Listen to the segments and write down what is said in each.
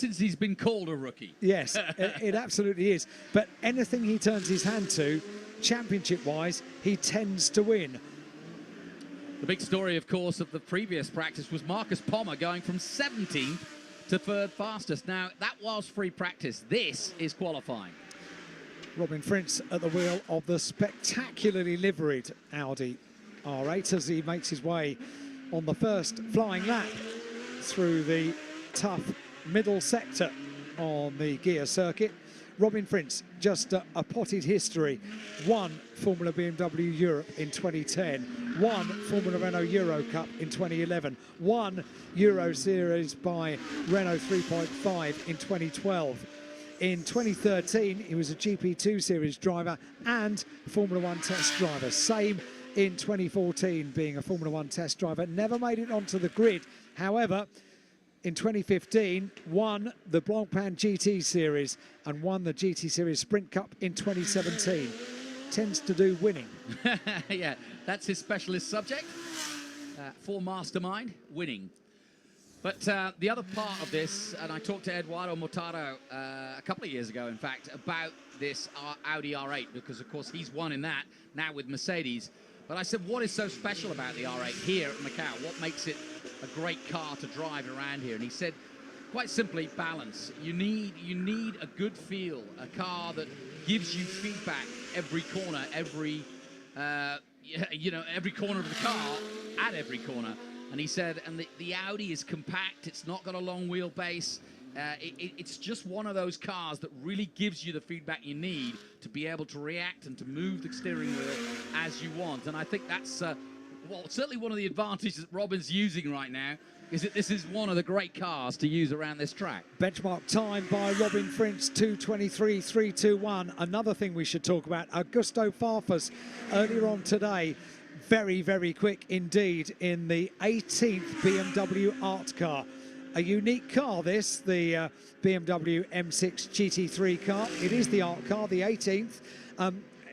since he's been called a rookie. Yes, it absolutely is. But anything he turns his hand to, championship-wise, he tends to win. The big story, of course, of the previous practice was Marcus Pommer going from 17th to third fastest. Now, that was free practice. This is qualifying. Robin Frintz at the wheel of the spectacularly liveried Audi R8 as he makes his way on the first flying lap through the tough middle sector on the gear circuit. Robin Frintz, just a potted history. Won Formula BMW Europe in 2010, won Formula Renault Euro Cup in 2011, won Euro Series by Renault 3.5 in 2012. In 2013, he was a GP2 Series driver and Formula One test driver. Same in 2014, being a Formula One test driver. Never made it onto the grid. However, in 2015, won the Blancpain GT Series and won the GT Series Sprint Cup in 2017. Tends to do winning. Yeah, that's his specialist subject. For Mastermind, winning. But the other part of this, and I talked to Eduardo Mortaro a couple of years ago, in fact, about this Audi R8, because, of course, he's won in that, now with Mercedes. But I said, what is so special about the R8 here at Macau? What makes it a great car to drive around here? And he said, quite simply, balance. You need a good feel, a car that gives you feedback every corner, every corner of the car, at every corner. And he said, and the Audi is compact, it's not got a long wheelbase. It's just one of those cars that really gives you the feedback you need to be able to react and to move the steering wheel as you want. And I think that's, well, certainly one of the advantages that Robin's using right now is that this is one of the great cars to use around this track. Benchmark time by Robin Frintz, 2:23.321. Another thing we should talk about, Augusto Farfus earlier on today, very, very quick indeed in the 18th BMW Art car. A unique car, this, the BMW M6 GT3 car. It is the art car, the 18th.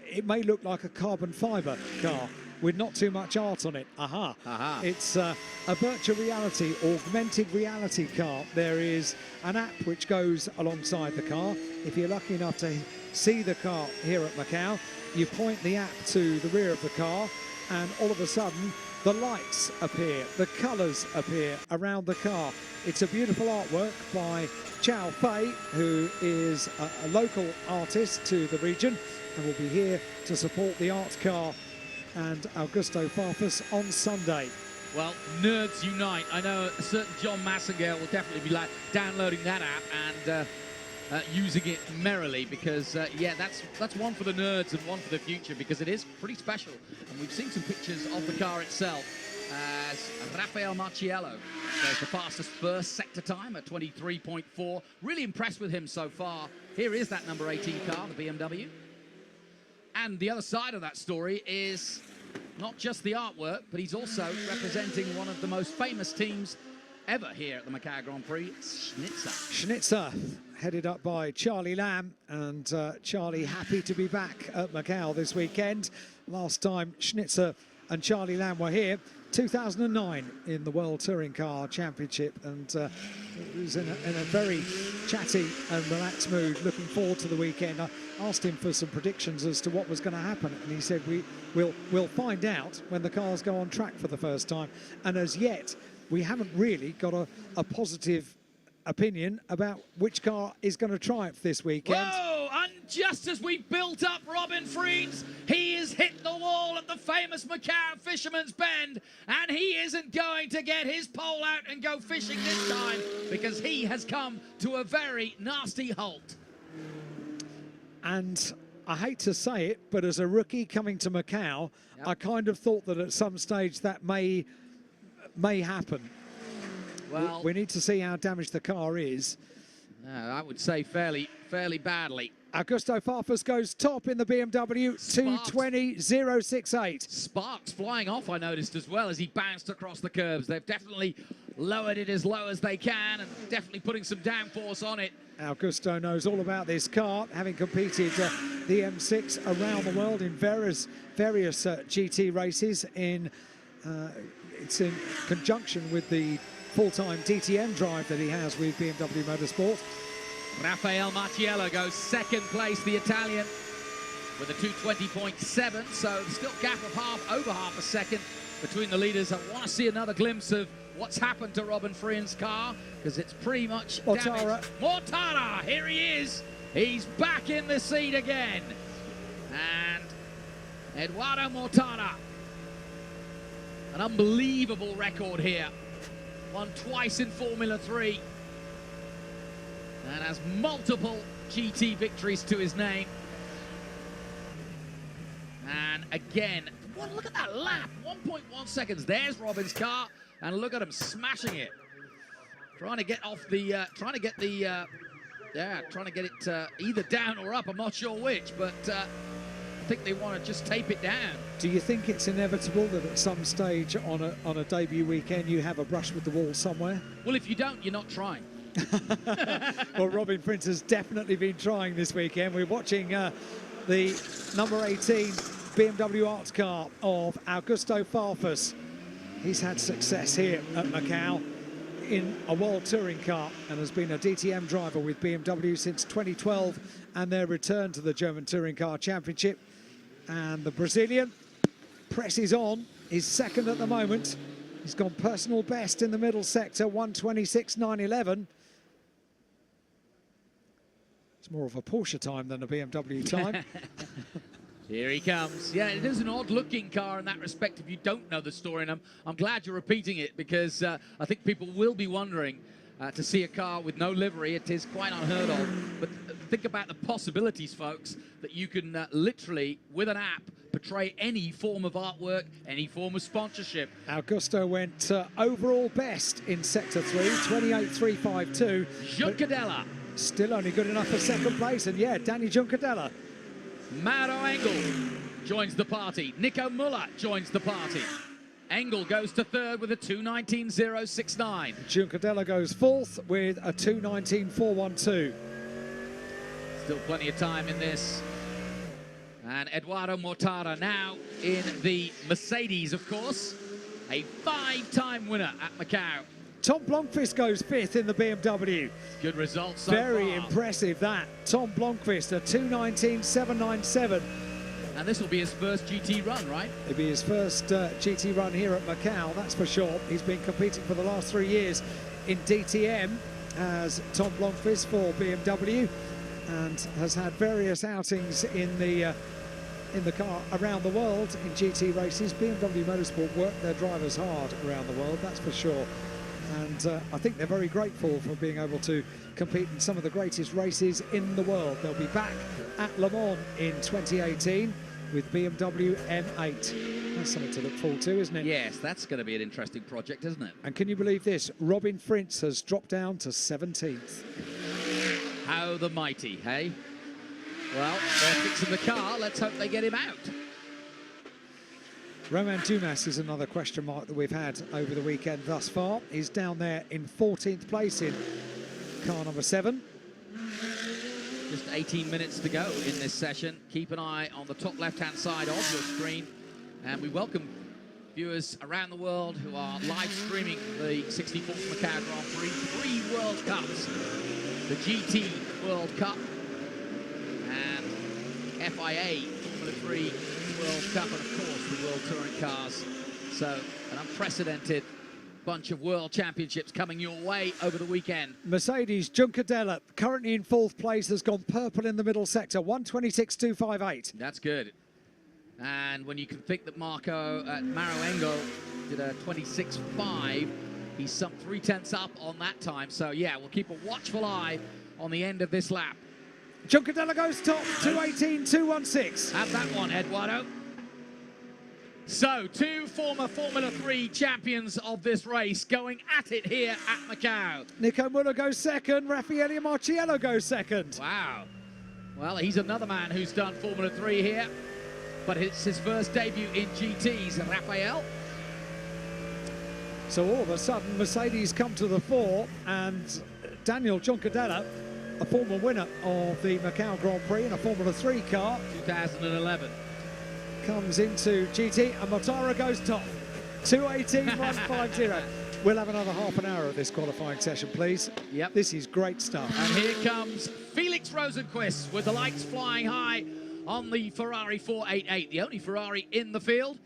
It may look like a carbon fibre car with not too much art on it. Aha. Aha. It's a virtual reality, augmented reality car. There is an app which goes alongside the car. If you're lucky enough to see the car here at Macau, you point the app to the rear of the car, and all of a sudden, the lights appear, the colours appear around the car. It's a beautiful artwork by Chow Fei, who is a local artist to the region and will be here to support the art car and Augusto Farfus on Sunday. Well, nerds unite. I know a certain John Massengale will definitely be downloading that app and using it merrily, because yeah, that's one for the nerds and one for the future, because it is pretty special. And we've seen some pictures of the car itself as Rafael Marciello goes the fastest first sector time at 23.4. Really impressed with him so far. Here is that number 18 car, the BMW. And the other side of that story is not just the artwork, but he's also representing one of the most famous teams ever here at the Macau Grand Prix, Schnitzer. Schnitzer, headed up by Charlie Lamb, and Charlie happy to be back at Macau this weekend. Last time Schnitzer and Charlie Lamb were here, 2009 in the World Touring Car Championship, and it was in a very chatty and relaxed mood, looking forward to the weekend. I asked him for some predictions as to what was going to happen, and he said we'll find out when the cars go on track for the first time. And as yet, we haven't really got a positive opinion about which car is going to triumph this weekend. Whoa! And just as we built up Robin Frintz, he has hit the wall at the famous Macau Fisherman's Bend, and he isn't going to get his pole out and go fishing this time, because he has come to a very nasty halt. And I hate to say it, but as a rookie coming to Macau, yep, I kind of thought that at some stage that may happen. Well, we need to see how damaged the car is. I would say fairly badly. Augusto Farfus goes top in the BMW, 2:20.068. Sparks flying off, I noticed as well, as he bounced across the curbs. They've definitely lowered it as low as they can and definitely putting some downforce on it. Augusto knows all about this car, having competed the M6 around the world in various GT races. It's in conjunction with the full-time DTM drive that he has with BMW Motorsport. Raffaele Marciello goes second place, the Italian, with a 2:20.7, so still gap of over half a second between the leaders. I want to see another glimpse of what's happened to Robin Frien's car, because it's pretty much damaged. Mortara, here he is. He's back in the seat again. And Eduardo Mortara, an unbelievable record here. Won twice in Formula 3 and has multiple GT victories to his name. And again, look at that lap, 1.1 seconds. There's Robin's car, and look at him smashing it. Trying to get off the, trying to get it either down or up. I'm not sure which, but I think they want to just tape it down. Do you think it's inevitable that at some stage on a debut weekend you have a brush with the wall somewhere? Well, if you don't, you're not trying. Well, Robin Prins has definitely been trying this weekend. We're watching the number 18 BMW Arts car of Augusto Farfus. He's had success here at Macau in a World Touring car and has been a DTM driver with BMW since 2012 and their return to the German Touring Car Championship. And the Brazilian presses on. He's second at the moment. He's gone personal best in the middle sector, 1:26.911. It's more of a Porsche time than a BMW time. Here he comes. Yeah, it is an odd-looking car in that respect if you don't know the story, and I'm glad you're repeating it, because I think people will be wondering to see a car with no livery. It is quite unheard of. But think about the possibilities, folks, that you can literally, with an app, portray any form of artwork, any form of sponsorship. Augusto went overall best in Sector 3, 28.352. Juncadella. Still only good enough for second place, and yeah, Danny Juncadella. Mauro Engel joins the party. Nico Müller joins the party. Engel goes to third with a 2:19.069. Juncadella goes fourth with a 2:19.412. Still plenty of time in this. And Eduardo Mortara now in the Mercedes, of course. A 5-time winner at Macau. Tom Blomqvist goes fifth in the BMW. Good results so Very far. impressive, that. Tom Blomqvist, a 2:19.797. And this will be his first GT run, right? It'll be his first GT run here at Macau, that's for sure. He's been competing for the last 3 years in DTM as Tom Blomqvist for BMW, and has had various outings in the car around the world in GT races. BMW Motorsport work their drivers hard around the world, that's for sure. And I think they're very grateful for being able to compete in some of the greatest races in the world. They'll be back at Le Mans in 2018 with BMW M8. That's something to look forward to, isn't it? Yes, that's going to be an interesting project, isn't it? And can you believe this? Robin Frintz has dropped down to 17th. How the mighty, hey? Well, they're fixing the car. Let's hope they get him out. Romain Dumas is another question mark that we've had over the weekend thus far. He's down there in 14th place in car number 7. Just 18 minutes to go in this session. Keep an eye on the top left-hand side of your screen. And we welcome viewers around the world who are live streaming the 64th Macau Grand Prix. 3 World Cups. The GT World Cup and FIA Formula 3 World Cup, and of course the World Touring Cars. So an unprecedented bunch of World Championships coming your way over the weekend. Mercedes Juncadella, currently in 4th place, has gone purple in the middle sector, 1:26.258. That's good. And when you can think that Mauro Engel did a 26.5, he's some 0.3 up on that time. So yeah, we'll keep a watchful eye on the end of this lap. Juncadella goes top, 2:18.216. Have that one, Eduardo. So, 2 former Formula 3 champions of this race going at it here at Macau. Nico Müller goes second, Raffaele Marciello goes second. Wow. Well, he's another man who's done Formula 3 here, but it's his first debut in GTs, Raffaele. So all of a sudden, Mercedes come to the fore, and Daniel Juncadella, a former winner of the Macau Grand Prix in a Formula 3 car, 2011. comes into GT, and Mortara goes top, 2:18.150. We'll have another half an hour of this qualifying session, please. Yep. This is great stuff. And here comes Felix Rosenqvist with the lights flying high on the Ferrari 488, the only Ferrari in the field.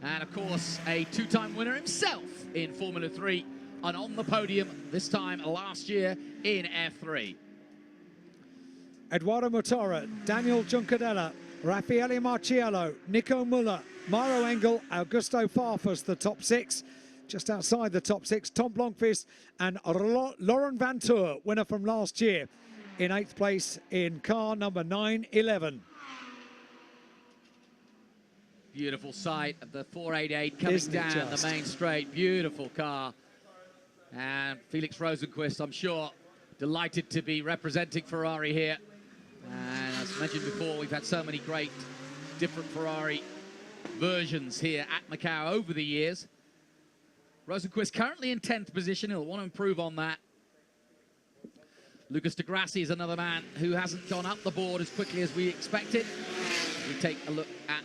And of course, a two-time winner himself in Formula 3 and on the podium this time last year in F3. Edoardo Mortara, Daniel Juncadella, Raffaele Marciello, Nico Müller, Maro Engel, Augusto Farfus, the top six. Just outside the top six, Tom Blomqvist and Laurent Vantour, winner from last year, in 8th place in car number 911. Beautiful sight of the 488 coming Isn't it down just? the main straight. Beautiful car. And Felix Rosenqvist, I'm sure, delighted to be representing Ferrari here. And as mentioned before, we've had so many great different Ferrari versions here at Macau over the years. Rosenqvist currently in 10th position. He'll want to improve on that. Lucas de Grassi is another man who hasn't gone up the board as quickly as we expected. We take a look at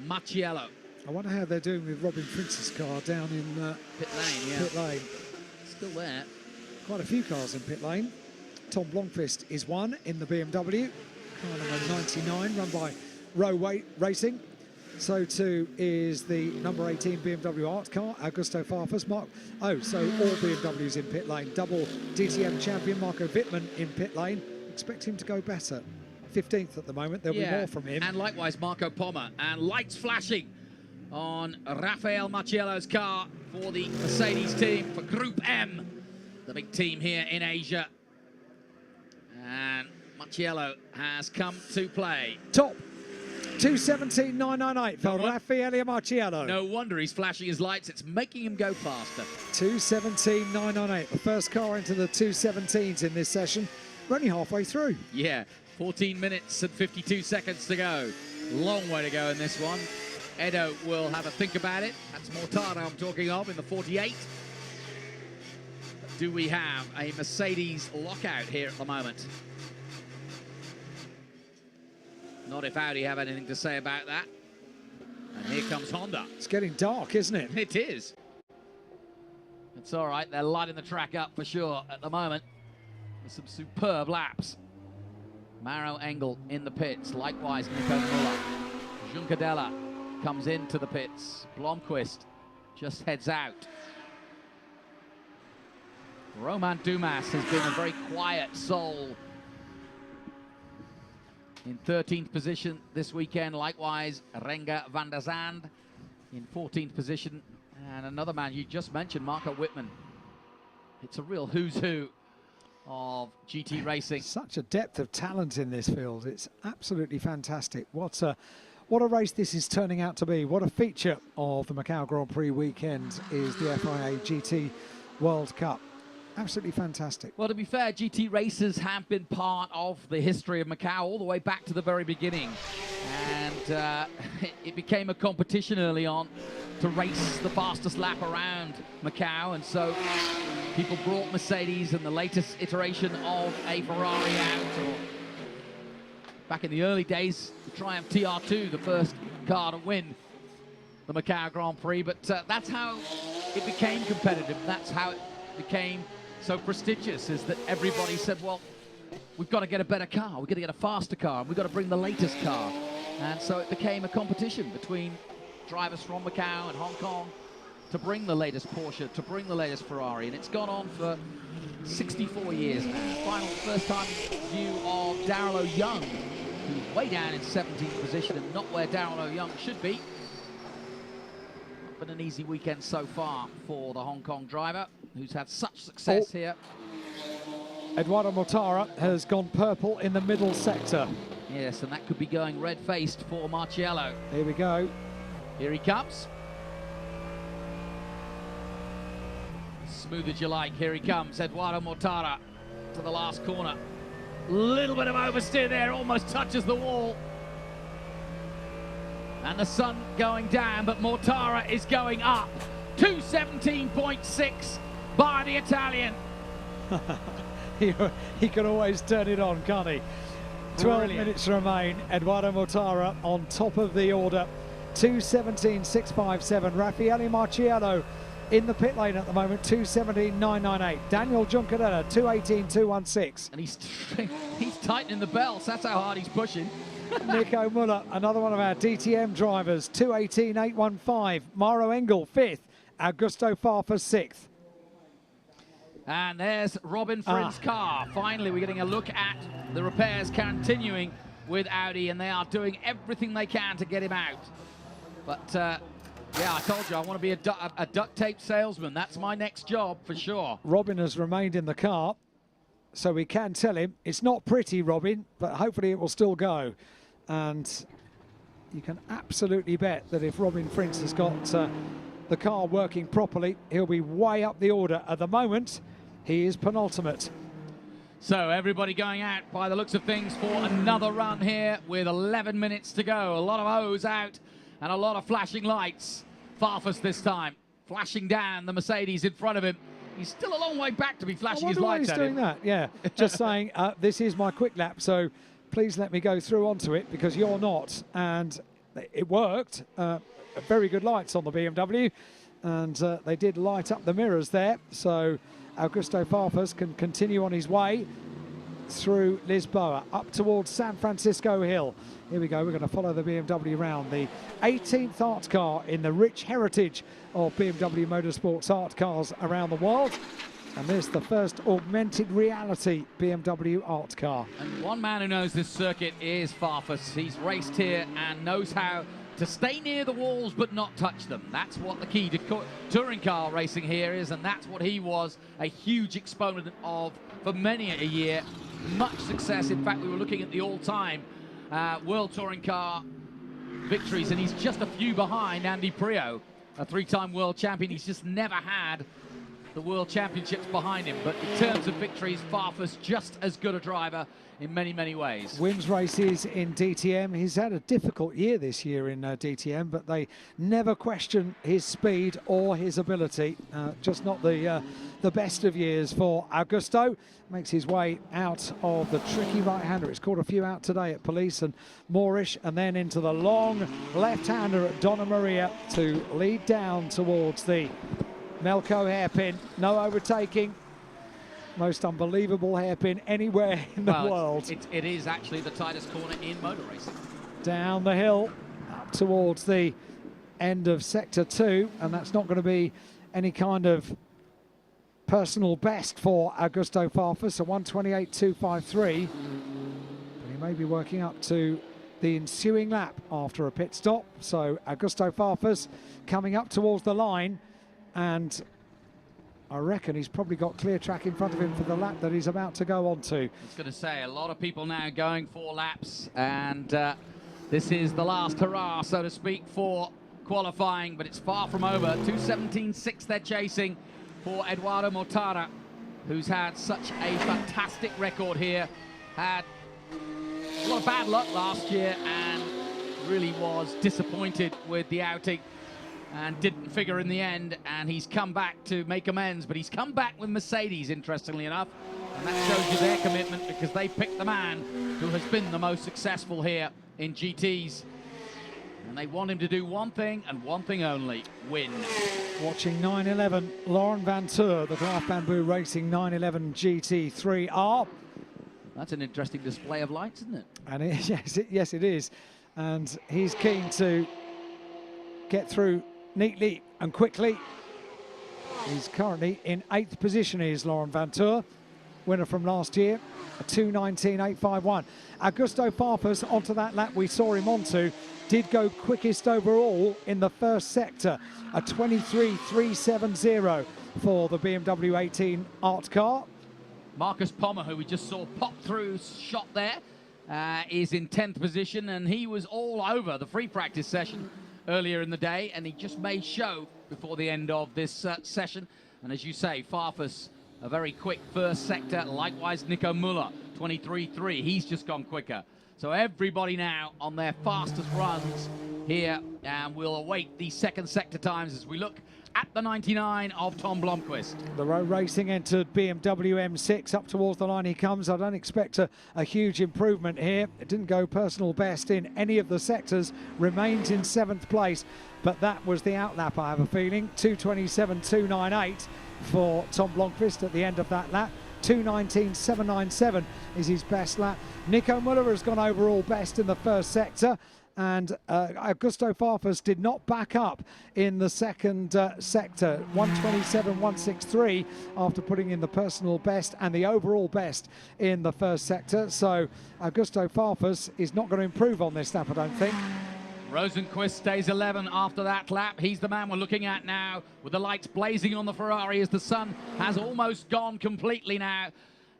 Marciello. I wonder how they're doing with Robin Prince's car down in Pit lane, yeah. pit lane. Still there. Quite a few cars in pit lane. Tom Blomqvist is one in the BMW. Car number 99, run by Row Racing. So too is the number 18 BMW Art car, Augusto Farfus. So all BMWs in pit lane. Double DTM champion Marco Wittmann in pit lane. Expect him to go better. 15th at the moment. There'll be more from him. And likewise Marco Pommer. And lights flashing on Raffaele Marciello's car for the Mercedes team, for Group M, the big team here in Asia. And Marciello has come to play. Top 2:17.998 for Raffaele Marciello. No wonder he's flashing his lights. It's making him go faster. 2:17.998. The first car into the 2:17s in this session. We're only halfway through. Yeah, 14 minutes and 52 seconds to go. Long way to go in this one. Edo will have a think about it. That's Mortara I'm talking of in the 48. Do we have a Mercedes lockout here at the moment? Not if Audi have anything to say about that. And here comes Honda. It's getting dark, isn't it? It is. It's all right. They're lighting the track up for sure at the moment. With some superb laps. Maro Engel in the pits. Likewise, Nico Müller. Juncadella comes into the pits. Blomqvist just heads out. Romain Dumas has been a very quiet soul. In 13th position this weekend, likewise Renger van der Zand in 14th position. And another man you just mentioned, Marco Wittmann. It's a real who's who of GT racing. Such a depth of talent in this field. It's absolutely fantastic. What a race this is turning out to be. What a feature of the Macau Grand Prix weekend is the FIA GT World Cup. Absolutely fantastic. Well, to be fair, GT races have been part of the history of Macau all the way back to the very beginning. And it became a competition early on to race the fastest lap around Macau. And so people brought Mercedes and the latest iteration of a Ferrari out. Or back in the early days, the Triumph TR2, the first car to win the Macau Grand Prix. But that's how it became competitive. That's how it became so prestigious, is that everybody said, well, we've got to get a better car, we've got to get a faster car, and we've got to bring the latest car. And so it became a competition between drivers from Macau and Hong Kong to bring the latest Porsche, to bring the latest Ferrari. And it's gone on for 64 years now. First time view of Darrell O'Young, who's way down in 17th position and not where Darrell O'Young should be. Not been an easy weekend so far for the Hong Kong driver, who's had such success here. Edoardo Mortara has gone purple in the middle sector. Yes, and that could be going red-faced for Marciello. Here we go. Here he comes. Smooth as you like, here he comes, Edoardo Mortara to the last corner. Little bit of oversteer there, almost touches the wall. And the sun going down, but Mortara is going up. 2:17.6 by the Italian. He can always turn it on, can't he? 12 minutes remain. Edoardo Mortara on top of the order. 2:17.657. Raffaele Marciello in the pit lane at the moment, 2:17.998. Daniel Giancadella, 2:18.216. And he's tightening the belts. That's how hard he's pushing. Nico Muller, another one of our DTM drivers, 2:18.815. Maro Engel, 5th. Augusto Farfus, 6th. And there's Robin Friend's car. Finally, we're getting a look at the repairs continuing with Audi, and they are doing everything they can to get him out. But yeah, I told you, I want to be a duct tape salesman. That's my next job for sure. Robin has remained in the car, so we can tell him it's not pretty, Robin, but hopefully it will still go. And you can absolutely bet that if Robin Frintz has got the car working properly, he'll be way up the order. At the moment, he is penultimate. So everybody going out by the looks of things for another run here with 11 minutes to go. A lot of O's out and a lot of flashing lights. Farfus this time, flashing down the Mercedes in front of him. He's still a long way back to be flashing his lights at him. He's doing that, yeah. Just saying, this is my quick lap, so please let me go through onto it because you're not. And it worked. Very good lights on the BMW. And they did light up the mirrors there. So Augusto Farfus can continue on his way through Lisboa, up towards San Francisco Hill. Here we go, we're going to follow the BMW round. The 18th art car in the rich heritage of BMW Motorsports art cars around the world. And this the first augmented reality BMW art car. And one man who knows this circuit is Farfus. He's raced here and knows how to stay near the walls but not touch them. That's what the key to touring car racing here is, and that's what he was a huge exponent of for many a year. Much success. In fact, we were looking at the all-time World Touring Car victories, and he's just a few behind Andy Prio, a 3-time world champion. He's just never had the World Championships behind him. But in terms of victories, Farfus just as good a driver in many, many ways. Wins races in DTM. He's had a difficult year this year in DTM, but they never question his speed or his ability. Just not the best of years for Augusto. Makes his way out of the tricky right-hander. It's caught a few out today at Police and Moorish, and then into the long left-hander at Donna Maria to lead down towards the Melco hairpin. No overtaking. Most unbelievable hairpin anywhere in the world. It is actually the tightest corner in motor racing. Down the hill, up towards the end of Sector 2, and that's not going to be any kind of personal best for Augusto Farfus, a 1:28.253. But he may be working up to the ensuing lap after a pit stop. So Augusto Farfus coming up towards the line, and I reckon he's probably got clear track in front of him for the lap that he's about to go on to. I was going to say, a lot of people now going 4 laps, and this is the last hurrah, so to speak, for qualifying, but it's far from over. 2:17.6 they're chasing for Eduardo Mortara, who's had such a fantastic record here. Had a lot of bad luck last year and really was disappointed with the outing and didn't figure in the end, and he's come back to make amends, but he's come back with Mercedes, interestingly enough, and that shows you their commitment because they picked the man who has been the most successful here in GTs, and they want him to do one thing and one thing only: win. Watching 911, Laurent Vanteur, the Graf Bamboo Racing 911 GT3R. That's an interesting display of lights, isn't it? And yes, it is, and he's keen to get through neatly and quickly. He's currently in 8th position, is Laurent Vanteur, winner from last year, a 2:19.851. Augusto Farfus onto that lap we saw him onto, did go quickest overall in the first sector, a 23.370 for the BMW 18 art car. Marcus Pommer, who we just saw pop through shot there, is in 10th position, and he was all over the free practice session earlier in the day, and he just made show before the end of this session. And as you say, Farfus, a very quick first sector. Likewise, Nico Muller, 23.3. He's just gone quicker. So everybody now on their fastest runs here, and we'll await the second sector times as we look at the 99 of Tom Blomqvist. The road racing entered BMW M6. Up towards the line he comes. I don't expect a huge improvement here. It didn't go personal best in any of the sectors. Remains in 7th place. But that was the outlap, I have a feeling. 2:27.298 for Tom Blomqvist at the end of that lap. 2:19.797 is his best lap. Nico Muller has gone overall best in the first sector, and Augusto Farfus did not back up in the second sector. 1:27.163 after putting in the personal best and the overall best in the first sector. So Augusto Farfus is not going to improve on this lap, I don't think. Rosenqvist stays 11 after that lap. He's the man we're looking at now, with the lights blazing on the Ferrari as the sun has almost gone completely now.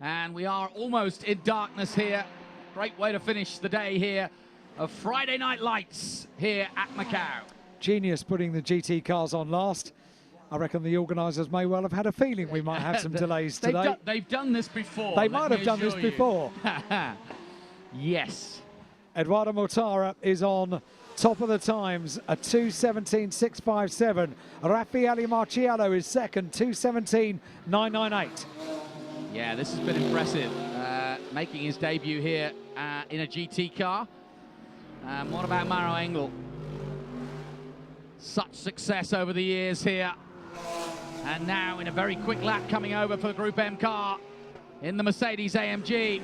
And we are almost in darkness here. Great way to finish the day here of Friday night lights here at Macau. Genius putting the GT cars on last. I reckon the organisers may well have had a feeling we might have some delays today. They've done this before. They might have done this before. Yes. Eduardo Mortara is on top of the times, a 2:17.657. Raffaele Marciello is second, 2:17.998. Yeah, this has been impressive. Making his debut here in a GT car. What about Maro Engel? Such success over the years here. And now in a very quick lap coming over for the Group M car in the Mercedes AMG.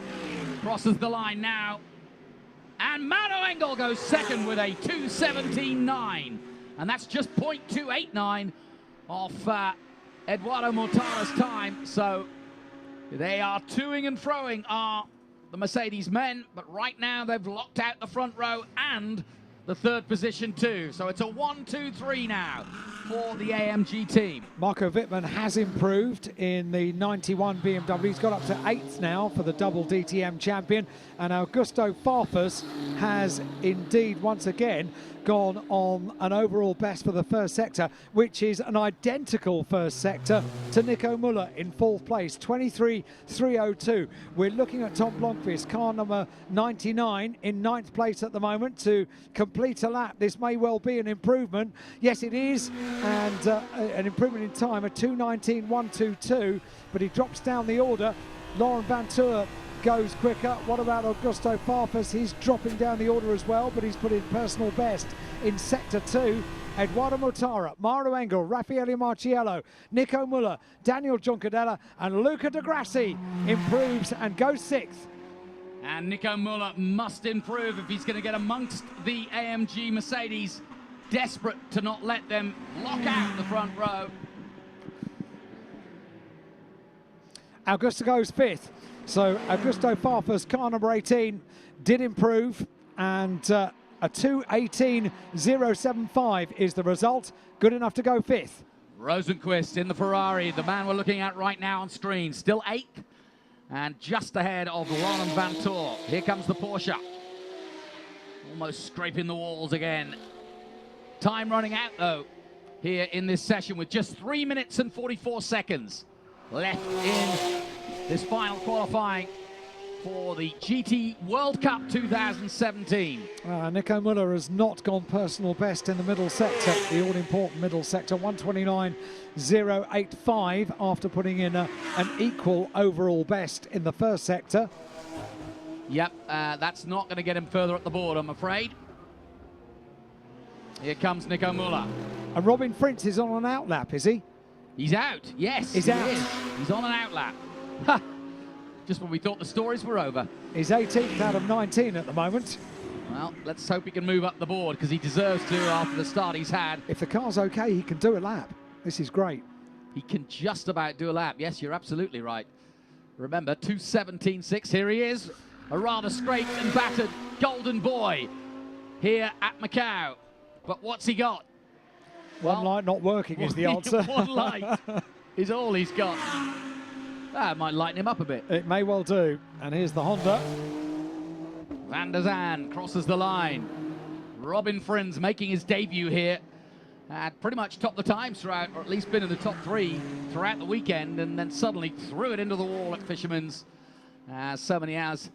Crosses the line now. And Maro Engel goes second with a 2:17.9. And that's just 0.289 off Eduardo Mortara's time. So they are toing and froing, are the Mercedes men. But right now they've locked out the front row and the third position too. So it's a 1-2-3 now for the AMG team. Marco Wittmann has improved in the 91 BMW. He's got up to 8th now for the double DTM champion. And Augusto Farfus has indeed once again gone on an overall best for the first sector, which is an identical first sector to Nico Muller in 4th place, 23.302. We're looking at Tom Blomqvist, car number 99, in 9th place at the moment to complete a lap. This may well be an improvement. Yes, it is, and an improvement in time, a 2:19.122, but he drops down the order. Laurent Vantour goes quicker. What about Augusto Farfus? He's dropping down the order as well, but he's put in personal best in sector 2. Eduardo Mortara, Maro Engel, Raffaele Marciello, Nico Muller, Daniel Juncadella and Luca Di Grassi improves and goes 6th. And Nico Muller must improve if he's going to get amongst the AMG Mercedes. Desperate to not let them lock out the front row. Augusto goes 5th. So Augusto Farfus, car number 18, did improve, and a 2:18.075 is the result. Good enough to go 5th. Rosenqvist in the Ferrari, the man we're looking at right now on screen, still 8th and just ahead of Laurent Vantour. Here comes the Porsche. Almost scraping the walls again. Time running out though here in this session with just 3 minutes and 44 seconds left in this final qualifying for the GT World Cup 2017. Nico Muller has not gone personal best in the middle sector, the all-important middle sector, 1:29.085 after putting in an equal overall best in the first sector. Yep, that's not going to get him further up the board, I'm afraid. Here comes Nico Muller. And Robin Fritz is on an outlap, is he? He's out, yes. He's out. He's on an outlap. Ha! Just when we thought the stories were over. He's 18th out of 19 at the moment. Well, let's hope he can move up the board because he deserves to after the start he's had. If the car's okay, he can do a lap. This is great. He can just about do a lap. Yes, you're absolutely right. Remember, 2:17.6, here he is. A rather scraped and battered golden boy here at Macau. But what's he got? One light not working is the answer. One light is all he's got. That might lighten him up a bit. It may well do. And here's the Honda. Van der Zan crosses the line. Robin Fritz making his debut here. Had pretty much topped the times throughout, or at least been in the top 3 throughout the weekend, and then suddenly threw it into the wall at Fisherman's, as so many as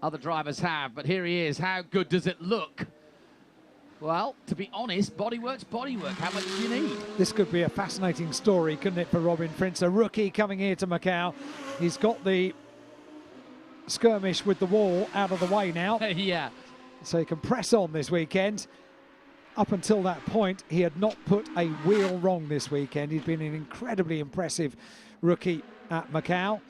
other drivers have. But here he is. How good does it look Well, to be honest, bodywork's bodywork. How much do you need? This could be a fascinating story, couldn't it, for Robin Prince, a rookie coming here to Macau. He's got the skirmish with the wall out of the way now. Yeah. So he can press on this weekend. Up until that point, he had not put a wheel wrong this weekend. He's been an incredibly impressive rookie at Macau.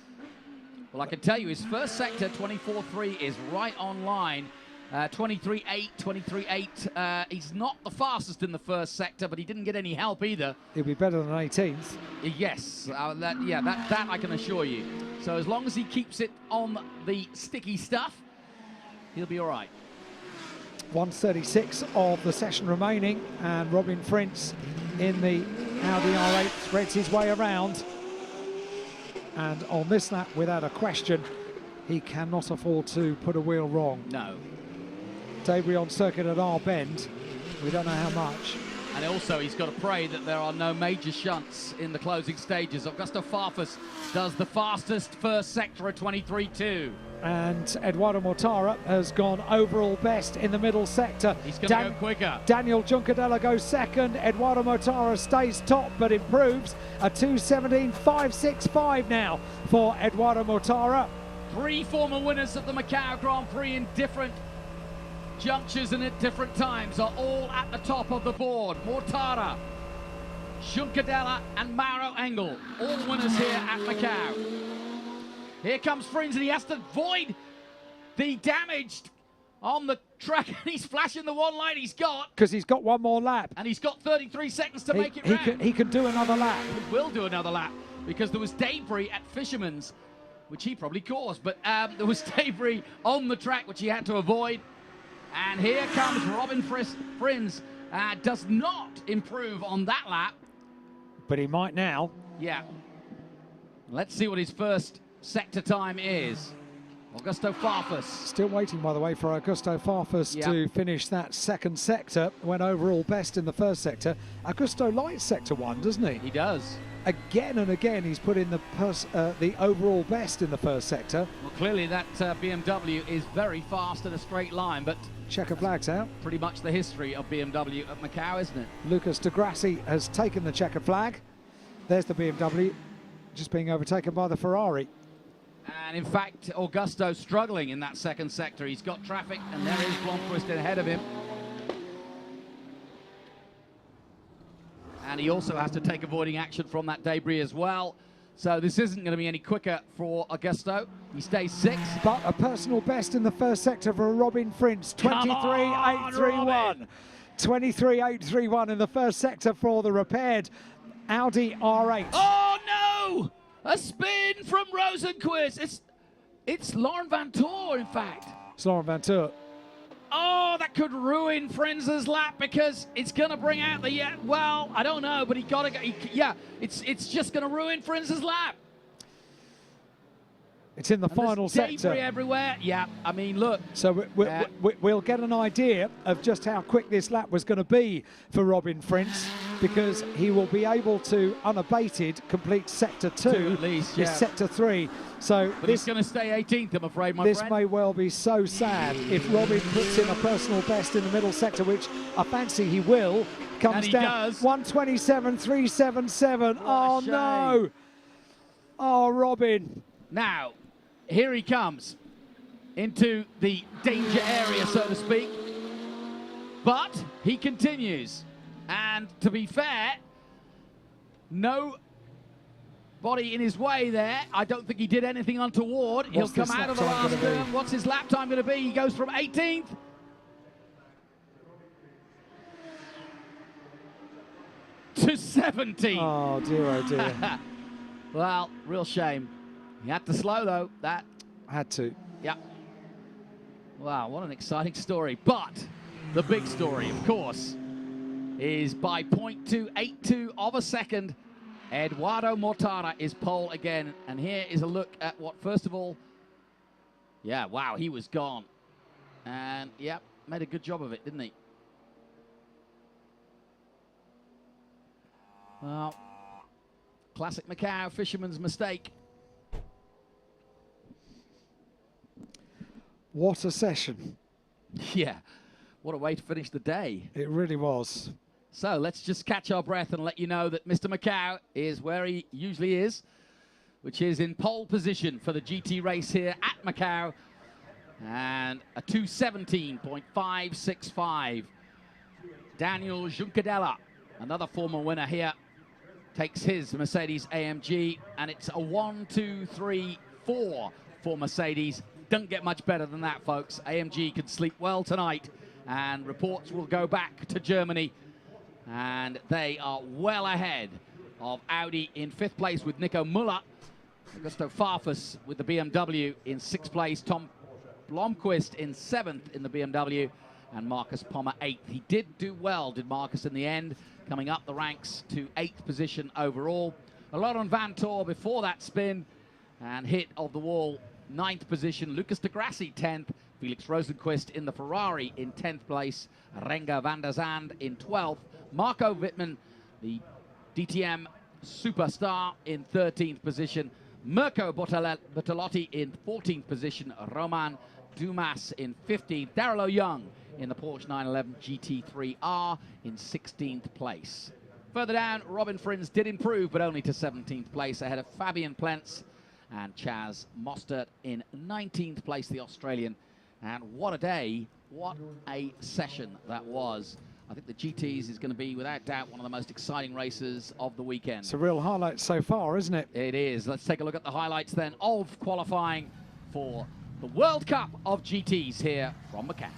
Well, I can tell you his first sector, 24.3, is right on line. 23.8, 23.8. He's not the fastest in the first sector, but he didn't get any help either. He'll be better than 18th. Yes, that I can assure you. So as long as he keeps it on the sticky stuff, he'll be all right. 1:36 of the session remaining, and Robin Prince in the Audi R8 threads his way around. And on this lap, without a question, he cannot afford to put a wheel wrong. No. Debris on circuit at our bend. We don't know how much. And also, he's got to pray that there are no major shunts in the closing stages. Augusto Farfus does the fastest first sector at 23.2. And Eduardo Mortara has gone overall best in the middle sector. He's going to go quicker. Daniel Juncadella goes second. Eduardo Mortara stays top but improves. A 2:17.565 now for Eduardo Mortara. 3 former winners of the Macau Grand Prix in different junctures and at different times are all at the top of the board. Mortara, Juncadella and Mauro Engel, all winners here at Macau. Here comes Frins, and he has to avoid the damage on the track. He's flashing the one light he's got. Because he's got one more lap. And he's got 33 seconds to make it round. He can do another lap. He will do another lap, because there was debris at Fisherman's, which he probably caused. But there was debris on the track, which he had to avoid. And here comes Robin Frins. Does not improve on that lap. But he might now. Yeah. Let's see what his first sector time is. Augusto Farfus. Still waiting, by the way, for Augusto Farfus to finish that second sector. Went overall best in the first sector. Augusto likes sector 1, doesn't he? He does. Again and again, he's put in the overall best in the first sector. Well, clearly that BMW is very fast in a straight line, but checker flags out. Pretty much the history of BMW at Macau, isn't it? Lucas de Grassi has taken the checker flag. There's the BMW, just being overtaken by the Ferrari. And in fact, Augusto struggling in that second sector. He's got traffic, and there is Blomqvist ahead of him. And he also has to take avoiding action from that debris as well. So this isn't going to be any quicker for Augusto. He stays 6th. But a personal best in the first sector for Robin Prince, 23.831. 23.831 in the first sector for the repaired Audi R8. Oh no! A spin from Rosenqvist. It's Laurent Vantour, in fact. It's Laurent Vantour. Oh, that could ruin Frenz's lap, because it's going to bring out the, well, I don't know, but he got to go. It's just going to ruin Frenz's lap. It's in the final sector. Debris everywhere. Yeah, I mean, look. So we'll get an idea of just how quick this lap was going to be for Robin Prince, because he will be able to, unabated, complete sector 2 at least, is sector 3. So but he's going to stay 18th, I'm afraid, my friend. This may well be so sad if Robin puts in a personal best in the middle sector, which I fancy he will. Comes down 1:27.377. Oh no! Oh, Robin. Now, here he comes into the danger area, so to speak. But he continues. And to be fair, no body in his way there. I don't think he did anything untoward. He'll come out of the last turn. What's his lap time going to be? He goes from 18th to 17th. Oh, dear, oh, dear. Well, real shame. He had to slow, though. That had to. Yeah. Wow, what an exciting story. But the big story, of course, is by 0.282 of a second, Eduardo Mortara is pole again. And here is a look at what, first of all, yeah, wow, he was gone. And, yeah, made a good job of it, didn't he? Well, classic Macau fisherman's mistake. What a session. Yeah. What a way to finish the day. It really was. So let's just catch our breath and let you know that Mr. Macau is where he usually is, which is in pole position for the GT race here at Macau. And a 2:17.565. Daniel Juncadella, another former winner here, takes his Mercedes AMG, and it's a 1-2-3-4 for Mercedes. Doesn't get much better than that, folks. AMG can sleep well tonight, and reports will go back to Germany, and they are well ahead of Audi in 5th place with Nico Müller. Augusto Farfus with the BMW in 6th place. Tom Blomqvist in 7th in the BMW, and Marcus Pommer 8th. He did do well, did Marcus, in the end, coming up the ranks to 8th position overall. Laurent Vantor before that spin, and hit of the wall, 9th position. Lucas de Grassi 10th. Felix Rosenqvist in the Ferrari in 10th place. Renger van der Zand in 12th. Marco Wittmann, the DTM superstar, in 13th position. Mirko Bortolotti in 14th position. Roman Dumas in 15th. Darrell O'Young in the Porsche 911 GT3R in 16th place. Further down, Robin Frins did improve, but only to 17th place, ahead of Fabian Plentz and Chaz Mostert in 19th place, the Australian. And what a day, what a session that was. I think the GTs is going to be, without doubt, one of the most exciting races of the weekend. It's a real highlight so far, isn't it? It is. Let's take a look at the highlights then of qualifying for the World Cup of GTs here from Macau.